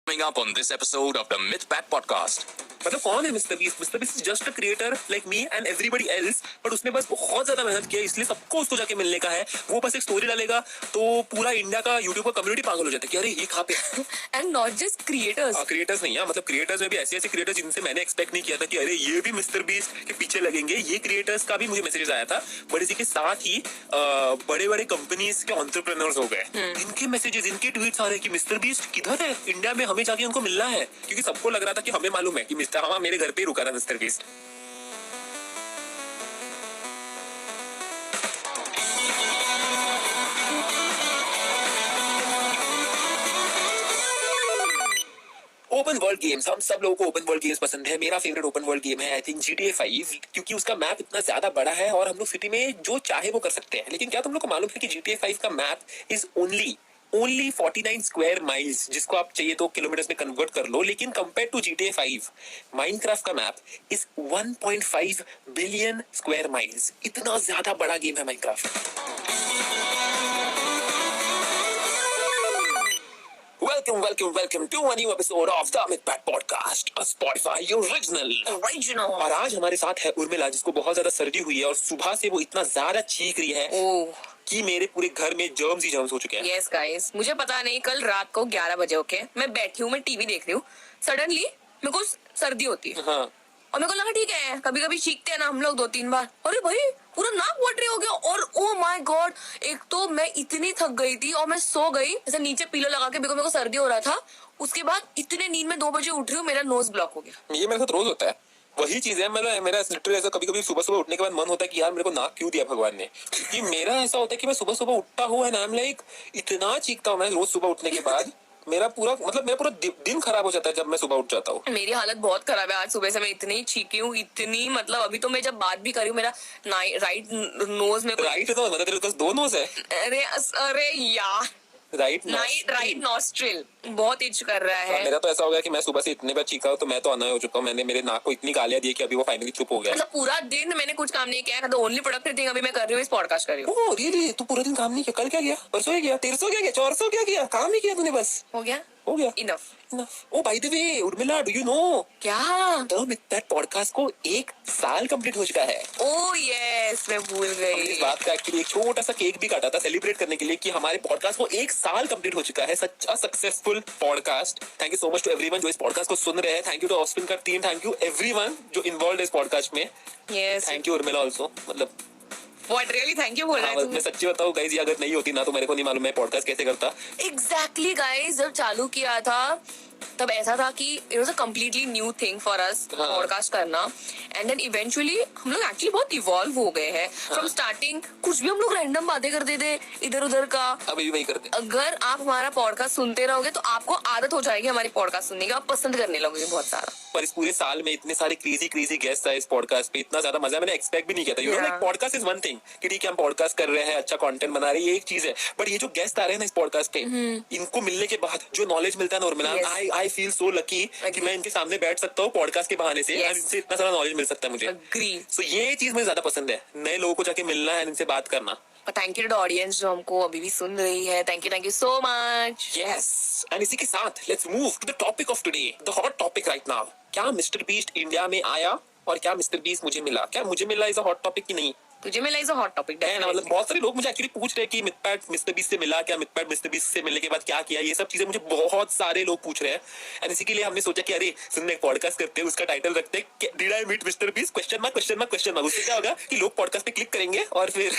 Coming up on this episode of the MythPat podcast. मतलब कौन है mister beast? Mister beast is just a creator like me and everybody else, but उसने बस बहुत ज्यादा मेहनत किया, इसलिए सबको उसको जाके मिलने का है। वो बस एक स्टोरी डालेगा तो पूरा इंडिया का यूट्यूब का कम्युनिटी पागल हो जाता है कि अरे ये कहाँ पे। And not just creators creators नहीं है, मतलब क्रिएटर्स में भी ऐसे ऐसे क्रिएटर्स जिनसे मैंने एक्सपेक्ट नहीं किया था कि अरे ये भी मिस्टर बीस्ट के पीछे लगेंगे। ये क्रिएटर्स का भी मुझे मैसेज आया था, बट इसी के साथ ही बड़े बड़े कंपनीज के एंटरप्रेन्योर्स हो गए, इनके मैसेजेस, इनके ट्वीट्स आ रहे कि मिस्टर बीस्ट किधर है इंडिया में, हमें जाके उनको मिलना है। क्योंकि सबको लग रहा था कि हमें मालूम है कि मिस्टर हाँ मेरे घर पे रुका था mister beast. Open world games, हम सब लोगों को ओपन वर्ल्ड गेम्स पसंद है। मेरा फेवरेट ओपन वर्ल्ड गेम है आई थिंक GTA 5, क्योंकि उसका मैप इतना ज्यादा बड़ा है और हम लोग सिटी में जो चाहे वो कर सकते हैं। लेकिन क्या तुम लोग को मालूम है कि GTA 5 का map is only 49 square miles, जिसको आप चाहिए तो किलोमीटर्स में कन्वर्ट कर लो। लेकिन कंपेयर टू GTA 5, माइनक्राफ्ट का map is 1.5 billion square miles. इतना ज्यादा बड़ा गेम है Minecraft. Welcome to a new episode of the MythPat podcast, a Spotify original। और आज हमारे साथ है उर्मिला, जिसको बहुत ज्यादा सर्दी हुई है और सुबह से वो इतना ज्यादा चीख रही है कि मेरे पूरे घर में जर्म्स ही जर्म्स हो चुके हैं। यस गाइस, मुझे पता नहीं, कल रात को 11 बजे ओके मैं बैठी हूँ, मैं टीवी देख रही हूँ, सडनली मेरे को सर्दी होती है। हाँ। और मेरे को लगा ठीक है, कभी कभी चीखते हैं ना हम लोग 2-3 बार, अरे भाई पूरा नाक वाटरी हो गया। और ओ माय गॉड, एक तो मैं इतनी थक गई थी और मैं सो गई ऐसे नीचे पिलो लगा के, मेरे को सर्दी हो रहा था। उसके बाद इतने नींद में 2 बजे उठ रही हूँ, मेरा नोज ब्लॉक हो गया। ये मेरे साथ रोज होता है, वही चीज है। मेरा लिटरली ऐसा कभी कभी सुबह सुबह उठने के बाद मन होता है कि यार मेरे को नाक क्यों दिया भगवान ने। कि मेरा ऐसा होता है कि मैं सुबह सुबह उठता हूँ एंड आई एम लाइक, इतना चीखता हूँ मैं रोज सुबह उठने के बाद। मेरा पूरा दिन खराब हो जाता है जब मैं सुबह उठ जाता हूँ। मेरी हालत बहुत खराब है, आज सुबह से मैं इतनी चीखी हूँ, इतनी मतलब अभी तो मैं जब बात भी कर रही हूँ मेरा राइट नोज में राइट तो मतलब तेरे पास 2 नोज है। अरे यार, राइट नॉस्ट्रिल बहुत इच कर रहा है। मेरा तो ऐसा हो गया कि मैं सुबह से इतने बार चीखा हूँ तो मैं तो अनय हो चुका हूँ। मैंने मेरे नाक को इतनी गालियां दी कि अभी वो फाइनली चुप हो गया। मतलब पूरा दिन मैंने कुछ काम नहीं किया, तो ओनली प्रोडक्टिव थिंग अभी मैं कर रही हूँ इस पॉडकास्ट कर रही हूँ। Oh really? तू पूरा दिन काम नहीं किया? कल क्या किया, परसों क्या किया, 300 क्या किया, 400 क्या किया? काम ही किया तूने बस। हो गया enough. Oh by the way Urmila, do you know क्या द MythPat पॉडकास्ट को 1 साल कंप्लीट हो चुका है। ओह यस, मैं भूल गई। इस बात का एक्चुअली एक छोटा सा केक भी काटा था सेलिब्रेट करने के लिए कि हमारे पॉडकास्ट को 1 साल कंप्लीट हो चुका है। Such a successful podcast. Thank you so much to everyone जो इस पॉडकास्ट को सुन रहे हैं। थैंक यू टू ऑस्पिन का टीम, थैंक यू एवरीवन जो इन्वॉल्व इस पॉडकास्ट में। Yes, thank you Urmila also. मतलब व्हाट रियली थैंक यू बोल रहा है तू। मैं सच्ची बताऊं गाइस, ये अगर नहीं होती ना तो मेरे को नहीं मालूम मैं पॉडकास्ट कैसे करता। एग्जैक्टली गाइस, जब चालू किया था तब ऐसा था कि it was a completely new thing for us podcast करना। एंड देन इवेंचुअली हम लोग एक्चुअली बहुत इवॉल्व हो गए हैं। फ्रॉम स्टार्टिंग कुछ भी हम लोग रैंडम बातें करते थे इधर उधर का, अभी भी वही करते। अगर आप हमारा पॉडकास्ट सुनते रहोगे तो आपको आदत हो जाएगी हमारी पॉडकास्ट सुनने की, आप पसंद करने लगोगे बहुत सारा। पर इस पूरे साल में इतने सारे क्रेजी गेस्ट आए इस पॉडकास्ट पे, इतना ज्यादा मजा मैंने एक्सपेक्ट भी नहीं किया था। You know like podcast is one thing कि ठीक है हम पॉडकास्ट कर रहे हैं, अच्छा कंटेंट बना रहे हैं, ये एक चीज है। बट ये जो गेस्ट आ रहे हैं ना इस पॉडकास्ट पे, इनको मिलने के बाद जो नॉलेज मिलता है ना Urmila, I feel so lucky कि मैं इनके सामने बैठ सकता हूँ पॉडकास्ट के बहाने से। इनसे इतना सारा नॉलेज मिल सकता है मुझे। सो ये चीज मुझे ज्यादा पसंद है, नए लोगों को जाके मिलना है, इनसे बात करना। थैंक यू टू ऑडियंस जो हमको अभी भी सुन रही है। Thank you so much. Yes, and इसी के साथ let's move to the topic of today, the hot topic right now. क्या मिस्टर बीस्ट इंडिया में आया और क्या मिस्टर बीस्ट मुझे मिला? क्या मुझे मिला इज अ हॉट टॉपिक की नहीं? तुझे मिला इज अ हॉट टॉपिक है ना। मतलब बहुत सारे लोग मुझे एक्चुअली पूछ रहे हैं कि MythPat मिस्टर बीस्ट से मिला क्या, MythPat मिस्टर बीस्ट से मिलने के बाद क्या किया, ये सब चीजें मुझे बहुत सारे लोग पूछ रहे हैं। एंड इसी के लिए हमने सोचा कि अरे सुनने एक पॉडकास्ट करते हैं, उसका टाइटल रखते हैं did I meet Mr Beast question mark question mark question mark. उससे क्या होगा कि लोग पॉडकास्ट पे क्लिक करेंगे और फिर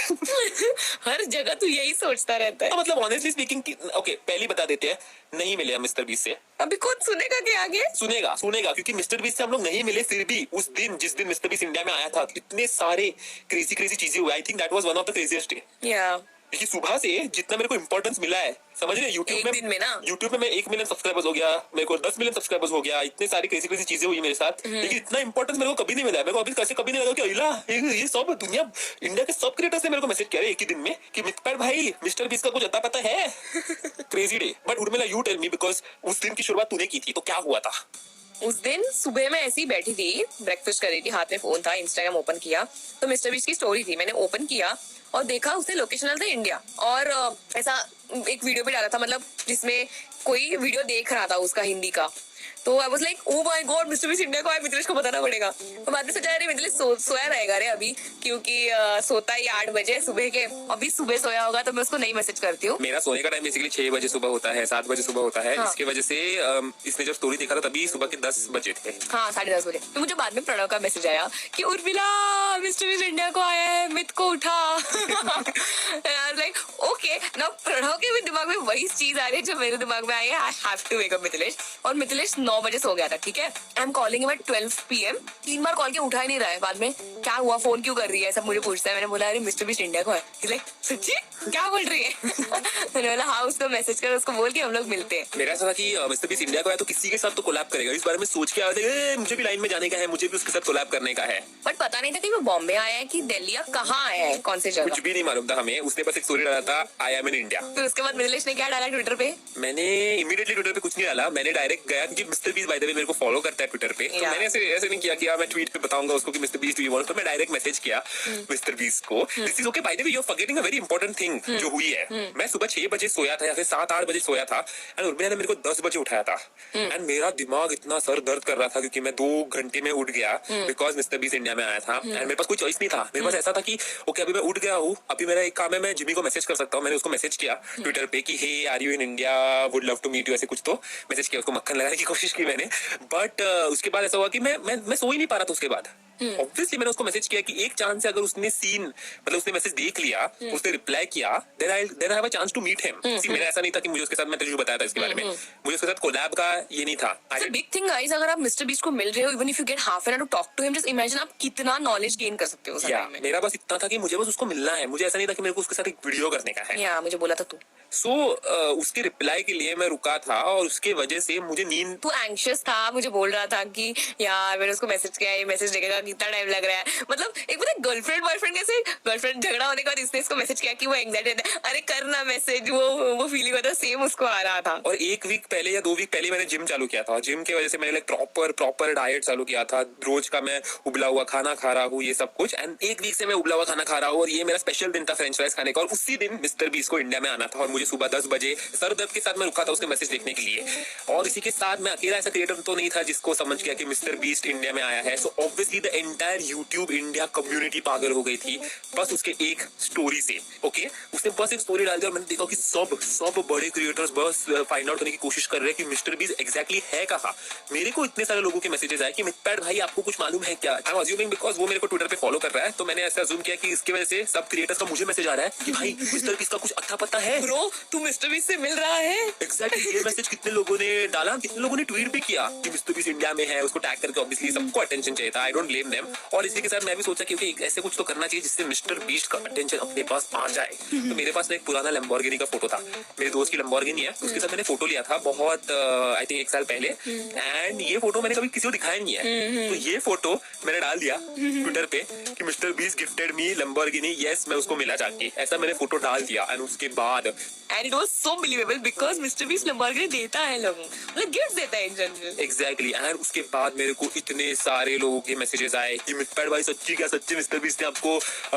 हर जगह तू यही सोचता रहता है। मतलब ऑनेस्टली स्पीकिंग, ओके पहले बता देते हैं, नहीं मिले मिस्टर बीस्ट से। अभी कौन सुनेगा क्या आगे? सुनेगा क्योंकि मिस्टर बीस्ट से हम लोग नहीं मिले, फिर भी उस दिन जिस दिन मिस्टर बीस्ट इंडिया में आया था इतने सारे क्रेजी चीजें हुई। I think that was one of the craziest day. क्योंकि सुबह से जितना मेरे को इंपॉर्टेंस मिला है, समझ रहे, यूट्यूब में मैं 1 मिलियन सब्सक्राइबर्स हो गया, मेरे को 10 मिलियन सब्सक्राइबर्स हो गया, इतने सारी क्रेजी चीजें हुई मेरे साथ। लेकिन इतना इंपॉर्टेंस मेरे को कभी नहीं मिला। मेरे को अभी कैसे कभी नहीं लगा कि अहिला ये सब दुनिया इंडिया के सब क्रिएटर्स ने मेरे को मैसेज किया एक ही दिन में कि MythPat भाई मिस्टर बीस्ट का कुछ अता पता है। Crazy day. But Urmila you tell me, because उस दिन की शुरुआत तूने की थी, तो क्या हुआ था? उस दिन सुबह मैं ऐसी बैठी थी, ब्रेकफास्ट कर रही थी, हाथ में फोन था, इंस्टाग्राम ओपन किया तो मिस्टर बीस्ट की स्टोरी थी। मैंने ओपन किया और देखा उसने लोकेशन डाला था इंडिया, और ऐसा एक वीडियो भी डाला था, मतलब जिसमें कोई वीडियो देख रहा था उसका हिंदी का, तो I was like oh my God mister Beast India को है, मिथिलेश को बताना पड़ेगा। तो बाद में सोचा अरे मिथिलेश सोया रहेगा रे अभी, क्योंकि सोता ही 8 बजे सुबह के, अभी सुबह सोया होगा तो मैं उसको नहीं मैसेज करती हूँ। मेरा सोने का टाइम बेसिकली 6 बजे सुबह होता है, 7 बजे सुबह होता है। हाँ। इसकी वजह से इसने जब स्टोरी देखा था तभी सुबह के 10 बजे थे। हाँ 10:30 बजे। तो मुझे बाद में प्रणव का मैसेज आया कि उर्मिला मिस्टर बीस्ट इंडिया को आया है, मिथ को उठा। लाइक ओके ना, प्रणव के भी दिमाग में वही चीज आ रही है जो मेरे दिमाग में आई है, I have to wake up Mithilesh. और मिथिलेश 9 बजे सो गया था, ठीक है। I am calling him at 12 PM, 3 बार कॉल किया, उठा ही नहीं रहा है। बाद में क्या हुआ, फोन क्यों कर रही है, सब मुझे पूछता है। मैंने बोला अरे मिस्टर बीस्ट इंडिया को है। लाइक सच्ची क्या बोल रही है? मैंने बोला हाँ उसको मैसेज कर, उसको बोल के हम लोग मिलते हैं। मेरा ऐसा था कि मिस्टर बीस्ट इंडिया को है तो किसी के साथ तो कोलैब करेगा, इस बारे में सोच के आया था मुझे भी लाइन में जाने का है, मुझे भी उसके साथ कोलैब करने का है। बट पता नहीं था कि वो बॉम्बे आया है कि दिल्ली या कहाँ आया है, कौन से जगह, कुछ भी नहीं मालूम था हमें। उसने बस एक स्टोरी डाला था आई एम इन इंडिया। फिर उसके बाद मिथिलेश ने क्या डाला ट्विटर पे? मैंने इमीडिएटली ट्विटर पे कुछ नहीं डाला, मैंने डायरेक्ट गया क्योंकि मिस्टर बीस्ट बाय द वे मेरे को फॉलो करता है ट्विटर पे। तो मैंने ऐसे नहीं किया कि मैं ट्वीट पे बताऊंगा उसको कि मिस्टर बीस्ट यू वांट, तो मैं डायरेक्ट मैसेज किया मिस्टर बीस्ट को, this is okay by the way you are forgetting a very important thing जो हुई है। मैं सुबह 6 बजे सोया था या फिर 7-8 बजे सोया था एंड उर्मिला ने मेरे को 10 बजे उठाया था एंड मेरा दिमाग इतना सर दर्द कर रहा था क्योंकि मैं 2 घंटे में उठ गया बिकॉज मिस्टर बीस्ट इंडिया में आया था एंड मेरे पास कोई चॉइस नहीं था। मेरे पास ऐसा था कि ओके अभी मैं उठ गया हूँ, अभी मेरा एक काम है, मैं जिमी को मैसेज कर सकता हूँ। मैंने उसको मैसेज किया ट्विटर पे कि hey are you in India, would love to meet you, ऐसे कुछ तो मैसेज किया, उसको मक्खन लगाने की कोशिश की मैंने। बट उसके बाद ऐसा हुआ कि मैं सो ही नहीं पा रहा था उसके बाद। ऑब्वियसली मैंने उसको मैसेज किया कि एक चांस से अगर उसने सीन मतलब उसने मैसेज देख लिया, उसने रिप्लाई किया, then I have a chance to meet him. मेरा ऐसा नहीं था कि मुझे उसके साथ, मैं तुझे बताया था इसके बारे में, मुझे उसके साथ कोलैब का ये नहीं था। बिग थिंग गाइस, अगर आप मिस्टर बीस्ट को मिल रहे हो, even if you get half an hour to talk to him, just imagine आप कितना नॉलेज गेन कर सकते हो उस टाइम में। मेरा बस इतना था कि मुझे बस उसको मिलना है, मुझे ऐसा नहीं था कि मेरे को उसके साथ एक वीडियो करने का है। या मुझे बोला था तू। सो उसके रिप्लाई के लिए मैं रुका था और उसके वजह से मुझे नींद, तू एंग्शियस था, मुझे बोल रहा था कि यार मैंने उसको मैसेज किया, ये मैसेज देखेगा कितना टाइम लग रहा है। मतलब एक पता गर्लफ्रेंड बॉयफ्रेंड कैसे, गर्लफ्रेंड झगड़ा होने के बाद इसने इसको मैसेज किया कि वो एंग्जाइटी, अरे करना मैसेज, वो फीलिंग होता है, सेम उसको आ रहा था। और 1 वीक पहले या 2 वीक पहले मैंने जिम चालू किया था, जिम की वजह से मैंने प्रॉपर डाइट चालू किया था, रोज का मैं उबला हुआ खाना खा रहा हूँ, ये सब कुछ। एंड 1 वीक से मैं उबला हुआ खाना खा रहा हूँ और ये मेरा स्पेशल दिन था फ्रेंच फ्राइज खाने का। और उसी दिन मिस्टर बीस्ट को इंडिया में आना था और मुझे सुबह 10 बजे सर दर्द के साथ मैं रुका था उसके मैसेज देखने के लिए। और इसी के साथ मैं अकेला ऐसा क्रिएटर तो नहीं था जिसको समझ गया कि मिस्टर बीस्ट इंडिया में आया है। So obviously the entire YouTube India community पागल हो गई थी बस उसके एक स्टोरी से। ओके, उसने बस एक स्टोरी डाल दी और मैंने देखा कि सब बड़े क्रिएटर्स बस फाइंड आउट करने की कोशिश कर रहे हैं कि मिस्टर बीस्ट एग्जैक्टली है कहाँ। मेरे को इतने सारे लोगों के मैसेजेस आए कि मिथपैड भाई आपको कुछ मालूम है क्या। आई एम अज्यूमिंग बिकॉज वो मेरे को ट्विटर पे फॉलो कर रहा है, तो मैंने ऐसा अज्यूम किया कि इसकी वजह से सब क्रिएटर्स का मुझे मैसेज आ रहा है कि भाई मिस्टर बीस्ट का कुछ अता पता है ब्रो, तू मिस्टर बीस्ट से मिल रहा है। एग्जैक्टली ये मैसेज कितने लोगों ने डाला, कितने लोगों ने ट्वीट भी किया कि मिस्टर बीस्ट इंडिया में है, उसको टैग करके। ऑब्वियसली सबको अटेंशन चाहिए था, आई डोंट ब्लेम देम। और इसी के साथ मैं भी सोचा क्योंकि ऐसे कुछ तो करना चाहिए जिससे मिस्टर बीस्ट का अटेंशन अपने पास आ जाए। तो मेरे पास एक पुराना लैम्बोर्गिनी का फोटो था, मेरे दोस्त की लैम्बोर्गिनी है, उसके साथ मैंने फोटो लिया था बहुत आई थिंक 1 साल पहले। एंड ये फोटो मैंने कभी किसी को दिखाया नहीं है, तो ये फोटो मैंने डाल दिया ट्विटर पे कि mister beast gifted me Lamborghini, yes मैं उसको मिला जाके, ऐसा मैंने फोटो डाल दिया। एंड उसके बाद and it was so believable because mister beast Lamborghini देता है लोगों, मतलब गिफ्ट देता है इन जनरल। एग्जैक्टली। एंड उसके बाद मेरे को इतने सारे लोगों के मैसेजेस आए कि मिथपैड भाई सच्ची क्या सच्ची मिस्टर बीस्ट ने आपको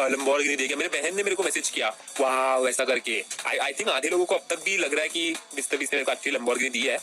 लैम्बोर्गिनी दे दिया। मेरे बहन ने मेरे को मैसेज किया वाह ऐसा करके। आई थिंक आधे लोगों को अब तक भी लग रहा है कि मिस्टर बीस्ट ने मेरे को अच्छी लैम्बोर्गिनी दी है।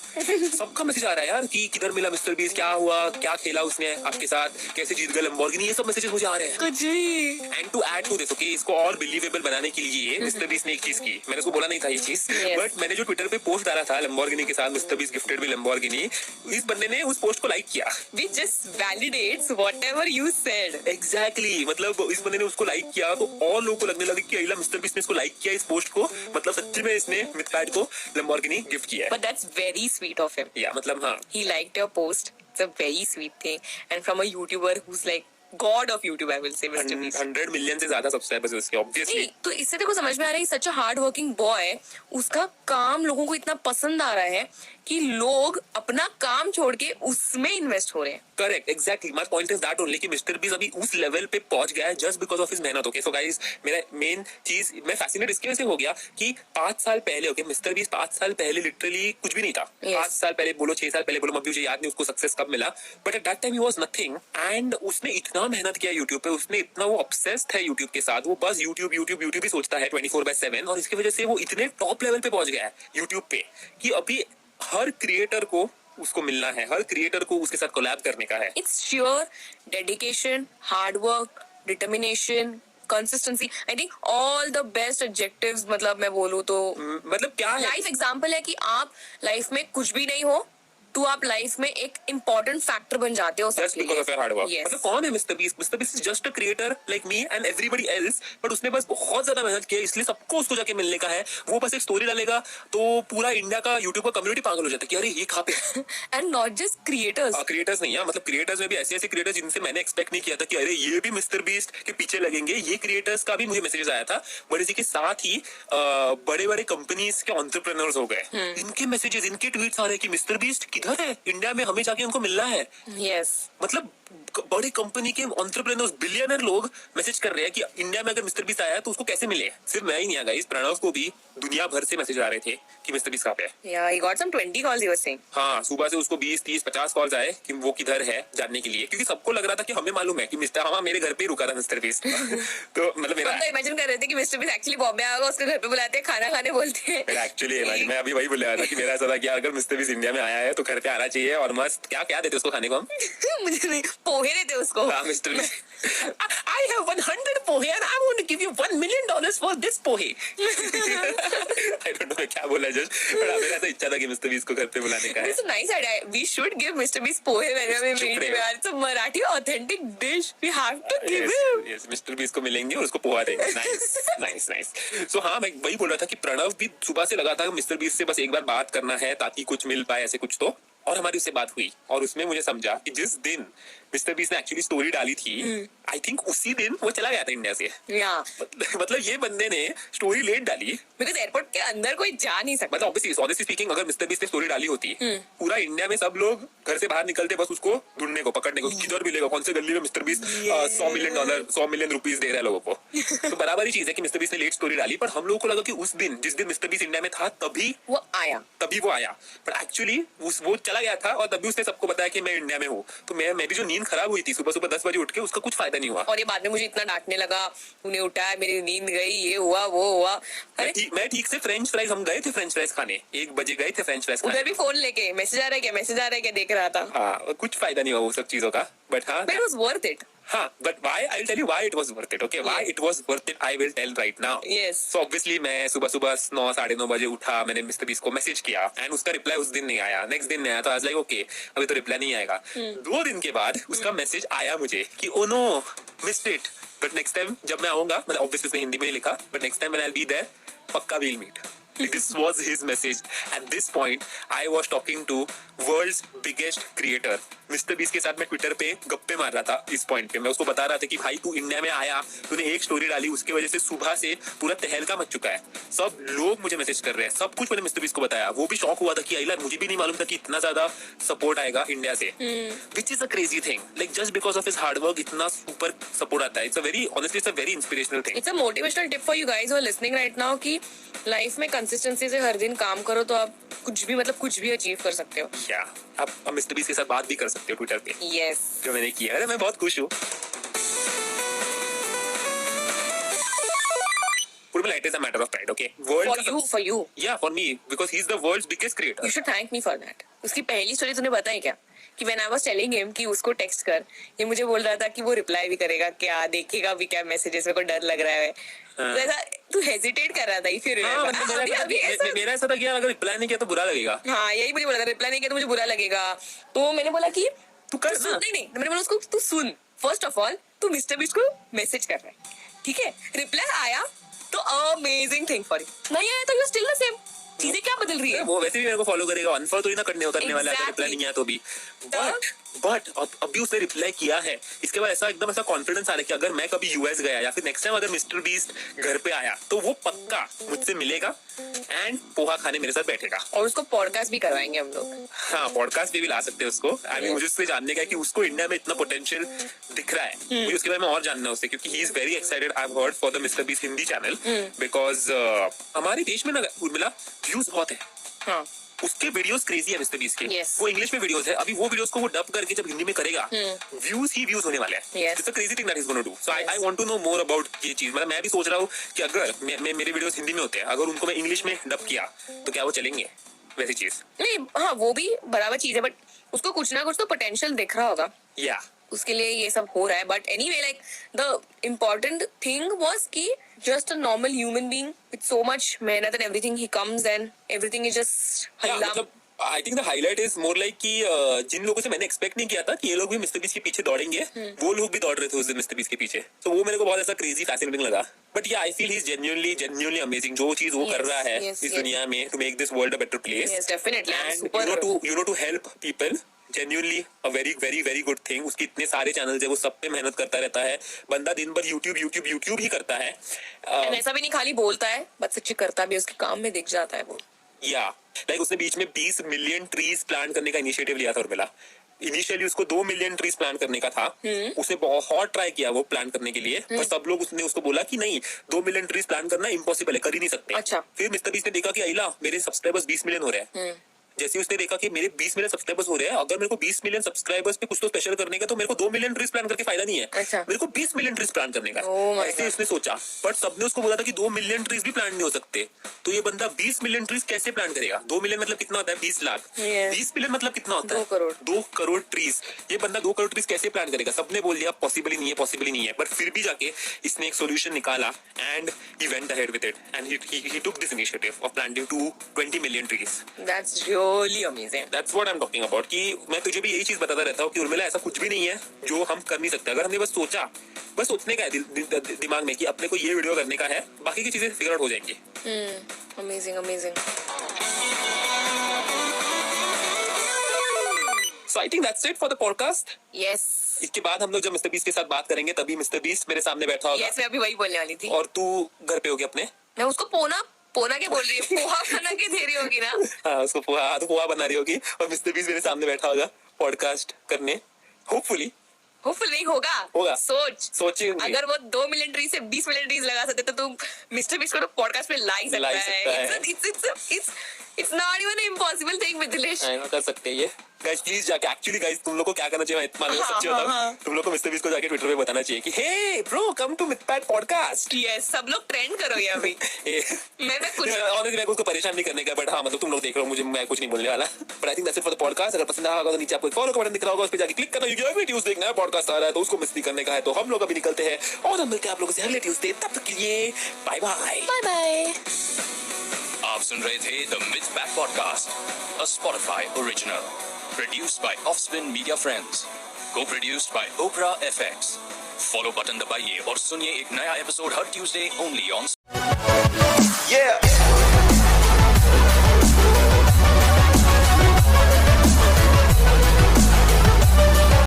सबका मैसेज आ रहा है यार कि किधर मिला मिस्टर बीस्ट, क्या हुआ, क्या खेला उसने आपके साथ, कैसे जीत गया लैम्बोर्गिनी, ये सब मैसेजेस मुझे आ रहे हैं कुछ भी। And to add to this okay, इसको और बिलीवेबल बनाने के लिए मिस्टर बीस्ट ने एक चीज की, मैंने उसको बोला नहीं था ये चीज, बट मैंने जो ट्विटर पे पोस्ट डाला था लैम्बोर्गिनी के साथ mister beast gifted me Lamborghini, इस बंदे ने उस पोस्ट को लाइक किया। Which just validates whatever you said. Exactly मतलब इस बंदे ने उसको लाइक किया तो और लोगों को लगने लगा कि अगला मिस्टर बीस्ट ने इसको लाइक किया इस पोस्ट को, मतलब सच्ची में इसने मिथपैड को लैम्बोर्गिनी गिफ्ट किया है। But that's very sweet of him. या मतलब हाँ, He liked your post. It's a very sweet thing. And from a YouTuber who's like God of YouTube, I will say, Mr. Beast. 100 million से ज्यादा subscribers है उसके obviously. तो इससे देखो समझ में आ रहा है such a hard working boy, उसका काम लोगों को इतना पसंद आ रहा है कि लोग अपना काम छोड़ के उसमें इन्वेस्ट हो रहे हैं। Correct, exactly, my point is that only कि मिस्टर बीस्ट अभी उस लेवल पे पहुंच गया है जस्ट बिकॉज ऑफ हिज मेहनत। ओके सो गाइस, मेरा मेन चीज मैं फैसिनेट इसकी वजह से हो गया कि 5 साल पहले ओके मिस्टर बीस्ट 5 साल पहले लिटरली कुछ भी नहीं था। 5 साल पहले बोलो 6 साल पहले बोलो, मुझे याद नहीं उसको सक्सेस कब मिला, but at that time he was nothing. And उसने इतना मेहनत किया यूट्यूब पे, उसने इतना वो ऑब्सेस्ड है यूट्यूब के साथ, वो बस यूट्यूब यूट्यूब यूट्यूब ही सोचता है 24/7, और इसकी वजह से वो इतने टॉप लेवल पे पहुंच गया है यूट्यूब पे कि अभी हर क्रिएटर को उसको मिलना है, हर क्रिएटर को उसके साथ कोलैब करने का है। It's sheer dedication, hard work, determination, consistency. I think all the best adjectives, मतलब मैं बोलूँ तो मतलब क्या है, लाइफ एग्जाम्पल है कि आप लाइफ में कुछ भी नहीं हो तो आप लाइफ में एक इम्पोर्टेंट फैक्टर बन जाते हो Just because of your hard work. Yes. मतलब कौन है mister beast? Mister beast is just a creator like me and everybody else, but उसने बस बहुत ज्यादा मेहनत की है, इसलिए सबको उसको जाके मिलने का है। वो बस एक स्टोरी डालेगा तो पूरा इंडिया का यूट्यूब का कम्युनिटी पागल हो जाता है कि अरे ये कहाँ पे। And not just creators, creators नहीं है, मतलब क्रिएटर्स में भी ऐसे ऐसे क्रिएटर्स जिनसे मैंने एक्सपेक्ट नहीं किया था कि अरे ये भी मिस्टर बीस्ट के पीछे लगेंगे। ये क्रिएटर्स का भी मुझे मैसेज आया था, बट इसी के साथ ही बड़े बड़े कंपनीज के एंटरप्रेन्योर्स हो गए, इनके मैसेजेस, इनके ट्वीट्स आ रहे हैं कि मिस्टर बीस्ट किधर है इंडिया में, हमें जाके उनको मिलना है। यस मतलब बड़ी कंपनी के एंटरप्रेन्योर्स, बिलियनर लोग मैसेज कर रहे हैं कि इंडिया में अगर मिस्टर बीस्ट आया है तो उसको कैसे मिले। सिर्फ मैं ही नहीं आया, इस प्रणव को भी दुनिया भर से मैसेज आ रहे थे कि मिस्टर बीस्ट कहाँ पे है। या he got some 20 calls, he was saying. हाँ, सुबह से उसको 20, 30, 50 कॉल्स आए कि वो किधर है जानने के लिए, क्योंकि सबको लग रहा था कि हमें मालूम है कि मिस्टर, हाँ मेरे घर पे ही रुका था मिस्टर बीस्ट। तो मतलब मेरा हम तो इमेजिन कर रहे थे कि मिस्टर बीस्ट एक्चुअली बॉम्बे आएगा, उसके घर पे बुलाते हैं, खाना खाने बोलते हैं। एक्चुअली मैं अभी वही बोल रहा था कि मेरा ऐसा था कि अगर मिस्टर बीस्ट इंडिया में आया है तो घर पे आना चाहिए, और मस्त क्या क्या देते उसको खाने को हम। मुझे नहीं, पोहे देते उसको। हाँ, mister I have 100 pohe and I want to give you $1 million for this pohe. I don't know मैं क्या बोला जस्ट, पर मेरा ऐसा इच्छा था कि मिस्टर बीस्ट को घर पे बुलाने का है। It's a nice idea. We should give Mr. Beast pohe whenever we meet him. It's a Marathi authentic dish. We have to give him. Yes, mister Beast को मिलेंगे और उसको पोहा देंगे। Nice nice. सो हाँ, मैं वही बोल रहा था कि प्रणव भी सुबह से लगा था मिस्टर बीस्ट से बस एक बार बात करना है ताकि कुछ मिल पाए, ऐसे कुछ तो। और हमारी उससे बात हुई और उसमें मुझे समझा कि जिस दिन मिस्टर बीस्ट ने एक्चुअली स्टोरी डाली थी, आई थिंक उसी दिन वो चला गया था इंडिया से। मतलब ये बंदे ने स्टोरी लेट डाली, बिकॉज एयरपोर्ट के अंदर कोई जा नहीं सकता। मतलब ऑब्वियसली स्पीकिंग, अगर मिस्टर बीस्ट ने स्टोरी डाली होती, पूरा इंडिया में सब लोग घर से बाहर निकलते बस उसको ढूंढने को, पकड़ने को, किधर मिलेगा, कौन से गली में मिस्टर बीस्ट $100 मिलियन रुपीस दे रहा है लोगों को। तो बराबर ही चीज है कि मिस्टर बीस्ट ने लेट स्टोरी डाली, पर हम लोगों को लगा कि उस दिन, जिस दिन मिस्टर बीस्ट इंडिया में था, तभी वो आया। पर एक्चुअली वो चला गया था और तभी उसने सबको बताया कि मैं इंडिया में हूँ। तो मेरी जो नींद खराब हुई थी सुबह सुबह 10 बजे उठ के, उसका कुछ फायदा नहीं हुआ। और ये बाद में मुझे इतना डांटने लगा, तूने उठाया, मेरी नींद गई, ये हुआ वो हुआ। मैं ठीक से फ्रेंच फ्राइज, हम गए थे फ्रेंच फ्राइज खाने, 1 बजे गए थे फ्रेंच फ्राइज खाने। उधर भी फोन लेके मैसेज आ रहा है क्या देख रहा था। हाँ, कुछ फायदा नहीं हुआ वो सब चीजों का, बट हाँ, it was worth it. हाँ, but why? I'll tell you why it was worth it. Okay, why it was worth it, I will tell right now. Yes. So obviously मैं सुबह 9, 9:30 बजे उठा, मैंने मिस्टर बीस्ट को message किया and उसका reply उस दिन नहीं आया, नेक्स्ट दिन नहीं आया, तो आज लाइक ओके अभी तो रिप्लाई नहीं आएगा। 2 दिन के बाद उसका मैसेज आया मुझे कि oh no missed it, but next time जब मैं आऊंगा, मतलब ऑब्वियसली उसने हिंदी में ही लिखा, but next time when I will be there पक्का we'll meet. This was his message. At this point, I was talking to world's biggest creator. Mister beast के साथ मैं ट्विटर पे गप्पे मार रहा था इस पॉइंट पे। मैं उसको बता रहा था कि भाई तू इंडिया में आया, तूने एक स्टोरी डाली, उसकी वजह से सुबह से पूरा तहलका मच चुका है, सब लोग मुझे मैसेज कर रहे हैं, सब कुछ मैंने मिस्टर बीस्ट को बताया। वो भी शॉक हुआ था कि यार मुझे भी नहीं मालूम था कि इतना ज्यादा सपोर्ट आएगा इंडिया से, which is a crazy thing. Like just because of his hard work इतना सुपर सपोर्ट आता है। It's a very inspirational thing. It's a motivational tip for you guys who are listening right now कि life में consistency से हर दिन काम करो तो आप कुछ भी अचीव कर सकते हो। क्या आप मिस्टर बीस्ट के साथ बात भी कर सकते हो ट्विटर पे। यस, जो मैंने किया है, मैं बहुत खुश हूँ। It is a matter of pride, okay? For you. Yeah, for me, because he's the world's biggest creator. You should thank me for that. उसकी पहली स्टोरी तूने बताई क्या? कि when I was telling him कि उसको टेक्स्ट कर, ये मुझे बोल रहा था कि वो रिप्लाई भी करेगा, क्या देखेगा भी क्या मैसेजेस, मेरे को डर लग रहा है। तो ऐसा तू हेजिटेट कर रहा था, फिर मेरा ऐसा था कि अगर रिप्लाई नहीं किया तो बुरा लगेगा। हाँ, यही मुझे बोला था, रिप्लाई नहीं किया तो मुझे बुरा लगेगा। तो मैंने बोला कि तू कर ना। नहीं, मैंने बोला उसको तू सुन, फर्स्ट ऑफ ऑल तू मिस्टर बीस्ट को मैसेज कर रहा है, ठीक है? रिप्लाई आया तो अमेजिंग थिंग फॉर यू, नहीं आया तो यू स्टिल द सेम। चीजें क्या बदल रही है? वो वैसे भी मेरे को फॉलो करेगा, अनफॉलो तो ही ना करने वाला है रिप्लाई नहीं आया तो भी। बट अभी उसने रिप्लाई किया है, इसके बाद एकदम ऐसा कॉन्फिडेंस आ रहा है कि अगर मैं कभी यूएस गया या फिर नेक्स्ट टाइम अगर मिस्टर बीस्ट घर पे आया तो वो पक्का मुझसे मिलेगा एंड पोहा खाने मेरे साथ बैठेगा। और उसको पॉडकास्ट भी करवाएंगे हम लोग। हाँ, पॉडकास्ट भी ला सकते हैं उसको। मुझे उससे जानने का है कि उसको इंडिया में इतना पोटेंशियल दिख रहा है, मुझे उसके बारे में और जानना है उससे, क्योंकि he is very excited. I have heard for the mister beast Hindi channel, because हमारे देश में ना उर्मिला व्यूज बहुत है। हाँ, उसके वीडियोस क्रेजी है मिस्टर बीस्ट के। वो इंग्लिश में वीडियोस है, अभी वो वीडियोस को वो डब करके जब हिंदी में करेगा, व्यूज ही व्यूज होने वाले हैं। It's a crazy thing that he is gonna do. So I want to know more about ये चीज। मतलब मैं भी सोच रहा हूँ कि अगर मेरे वीडियोस हिंदी में होते हैं, अगर उनको मैं इंग्लिश में डब किया तो क्या वो चलेंगे? वैसी चीज। नहीं हाँ वो भी बराबर चीज है, बट उसको कुछ ना कुछ तो पोटेंशियल दिख रहा होगा, या उसके लिए ये सब हो रहा है। But anyway like the important thing was कि just a normal human being with so much मेहनत and everything, he comes and everything is just मतलब I think the highlight is more like कि जिन लोगों से मैंने एक्सपेक्ट नहीं किया था कि ये लोग भी मिस्टर बीस्ट के पीछे दौड़ेंगे, वो लोग भी दौड़ रहे थे उस दिन मिस्टर बीस्ट के पीछे। तो वो मेरे को बहुत ऐसा क्रेजी फैसिनेटिंग लगा। But yeah I feel he is genuinely amazing. जो चीज वो कर रहा है इस दुनिया में to make this world a better place, Yes, definitely. And you know to help people, genuinely a very very very good thing. उसके इतने सारे चैनल्स है, वो सब पे मेहनत करता रहता है बंदा, दिन भर यूट्यूब ही करता है। And ऐसा भी नहीं खाली बोलता है, बट सच्ची करता भी, उसके काम में दिख जाता है वो। या लाइक उसने बीच में 20 मिलियन ट्रीज प्लांट करने का इनिशिएटिव लिया था उर्मिला। इनिशियली उसको 2 मिलियन ट्रीज प्लांट करने का था। उसने बहुत ट्राई किया वो प्लांट करने के लिए, पर सब लोग उसने उसको बोला कि नहीं 2 मिलियन ट्रीज प्लांट करना इम्पॉसिबल है, कर ही नहीं सकते। अच्छा। फिर मिस्टर बीस्ट ने देखा कि अइला मेरे सब्सक्राइबर्स 20 मिलियन हो रहे हैं। जैसे उसने देखा कि मेरे 20 मिलियन सब्सक्राइबर्स हो रहे हैं, अगर मेरे को 20 मिलियन सब्सक्राइबर्स पे कुछ तो स्पेशल करने का, तो मेरे को 2 मिलियन ट्रीज प्लान करके फायदा नहीं है। अच्छा। मेरे को 20 मिलियन ट्रीज प्लान करने का। Oh my ऐसे God. उसने सोचा, बट सबने उसको बोला था कि 2 मिलियन ट्रीज भी प्लान नहीं हो सकते। तो ये बंदा 20 मिलियन ट्रीज कैसे प्लान करेगा? 2 मिलियन मतलब कितना होता है? 20 लाख। Yes. 20 मिलियन मतलब कितना होता है? 2 करोड़। 2 करोड़ ट्रीज। ये बंदा 2 करोड़ ट्रीज कैसे प्लान करेगा? सबने बोल दिया पॉसिबल ही नहीं है। बट फिर भी जाके इसने एक सोल्यूशन निकाला and he went ahead with it and he took this initiative of planting 20 million trees. That's really amazing. That's what I'm talking about कि मैं तुझे भी यही चीज बताता रहता हूँ कि उर्मिला ऐसा कुछ भी नहीं है जो हम कर नहीं सकते। अगर हमने बस सोचा, बस सोचने का है दिमाग में कि अपने को ये वीडियो करने का है, बाकी की चीजें फिगर आउट हो जाएंगी। Amazing. So I think that's it for the podcast. Yes. इसके बाद हम लोग जब मिस्टर बीस्ट के साथ बात करेंगे तभी मिस्टर बीस्ट मेरे सामने बैठा होगा। Yes, मैं अभी वही बोलने वाली थी। और तू घर पे होगी अपने। मैं उसको पोना क्या बोल रही है, पोहा बना के दे रही होगी ना। हाँ उसको पोहा बना रही होगी और मिस्टर बीस्ट मेरे सामने बैठा होगा पॉडकास्ट करने। होपफुली नहीं होगा। सोचिए अगर वो 2 मिलियन ट्रीज से 20 मिलियन ट्रीज लगा सकते तो तुम मिस्टर बीस्ट को तो पॉडकास्ट पे ला ही सकता है। It's not even an impossible thing, Mithilesh. कर सकते हैं ये। गाइस प्लीज जाके, एक्चुअली गाइस तुम लोग को क्या करना चाहिए, मैं मालूम सच्ची बताऊं, तुम लोग को मिस्टर बीस्ट को जाके ट्विटर पे बताना चाहिए कि hey bro come to Mythpat podcast. Yes, सब लोग ट्रेंड करो ये अभी। मैं कुछ ऑनेस्टली मैं उसको परेशान नहीं करने का, बट हाँ मतलब तुम लोग देख रहे हो, मुझे मैं कुछ नहीं बोलने वाला। But I think that's it for the podcast. अगर पसंद आया होगा तो नीचे आपको फॉलो का बटन दिख रहा होगा, उस पे जाके क्लिक करना, क्योंकि अगले ट्यूसडे एक नया पॉडकास्ट आ रहा है तो उसको मिस नहीं करने का है। तो हम लोग अभी निकलते हैं और हम मिलते हैं आप लोगों से अगले ट्यूसडे। तब तक के लिए बाय बाय। आप सुन रहे थे the myth back podcast, a Spotify original, produced by Offspin media friends, co-produced by Opera FX। Follow button दबाइए और सुनिए एक नया एपिसोड हर ट्यूसडे ओनली ऑन। Yeah.